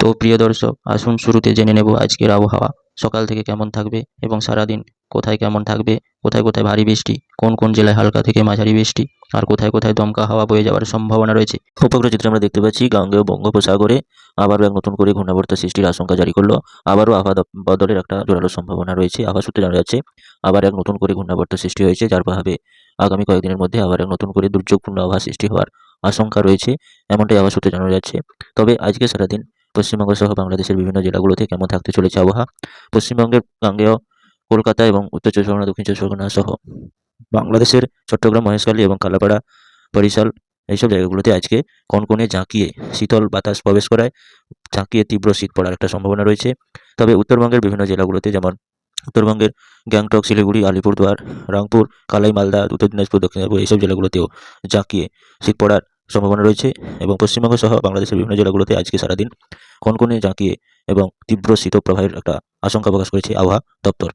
তো প্রিয় দর্শক, আসুন শুরুতে জেনে নেব আজকের আবহাওয়া সকাল থেকে কেমন থাকবে এবং সারাদিন কোথায় কেমন থাকবে, কোথায় কোথায় ভারী বৃষ্টি, কোন কোন জেলায় হালকা থেকে মাঝারি বৃষ্টি, আর কোথায় কোথায় দমকা হাওয়া বয়ে যাওয়ার সম্ভাবনা রয়েছে। উপগ্রহ চিত্রে আমরা দেখতে পাচ্ছি গাঙ্গেয় বঙ্গোপসাগরে আবারও এক নতুন করে ঘূর্ণাবর্ত সৃষ্টির আশঙ্কা জারি করলো। আবারও আবহাওয়া বদলের একটা জোরালো সম্ভাবনা রয়েছে। আবহাওয়া সূত্রে জানা যাচ্ছে আবার এক নতুন করে ঘূর্ণাবর্ত সৃষ্টি হয়েছে, যার প্রভাবে আগামী কয়েকদিনের মধ্যে আবার এক নতুন করে দুর্যোগপূর্ণ আবহাওয়া সৃষ্টি হওয়ার আশঙ্কা রয়েছে, এমনটাই আবহাওয়া সূত্রে জানা যাচ্ছে। তবে আজকে সারাদিন পশ্চিমবঙ্গ সহ বাংলাদেশের বিভিন্ন জেলাগুলোতে কেমন থাকতে চলেছে আবহাওয়া, পশ্চিমবঙ্গের গাঙ্গেয় কলকাতা এবং উত্তর চব্বিশ পরগনা, দক্ষিণ চব্বিশ পরগনা সহ বাংলাদেশের চট্টগ্রাম, মহেশখালী এবং কালাপাড়া, বরিশাল এইসব জায়গাগুলোতে আজকে কনকনে জাঁকিয়ে শীতল বাতাস প্রবেশ করায় জাঁকিয়ে তীব্র শীত পড়ার একটা সম্ভাবনা রয়েছে। তবে উত্তরবঙ্গের বিভিন্ন জেলাগুলোতে, যেমন উত্তরবঙ্গের গ্যাংটক, শিলিগুড়ি, আলিপুরদুয়ার, রংপুর, কালাই, মালদা, উত্তর দিনাজপুর, দক্ষিণ দিনাজপুর এইসব জেলাগুলোতেও জাঁকিয়ে শীত পড়ার সম্ভাবনা রয়েছে। এবং পশ্চিমবঙ্গ সহ বাংলাদেশের বিভিন্ন জেলাগুলোতে আজকে সারাদিন কনকনে জাঁকিয়ে এবং তীব্র শীতপ্রবাহের একটা আশঙ্কা প্রকাশ করেছে আবহাওয়া দপ্তর।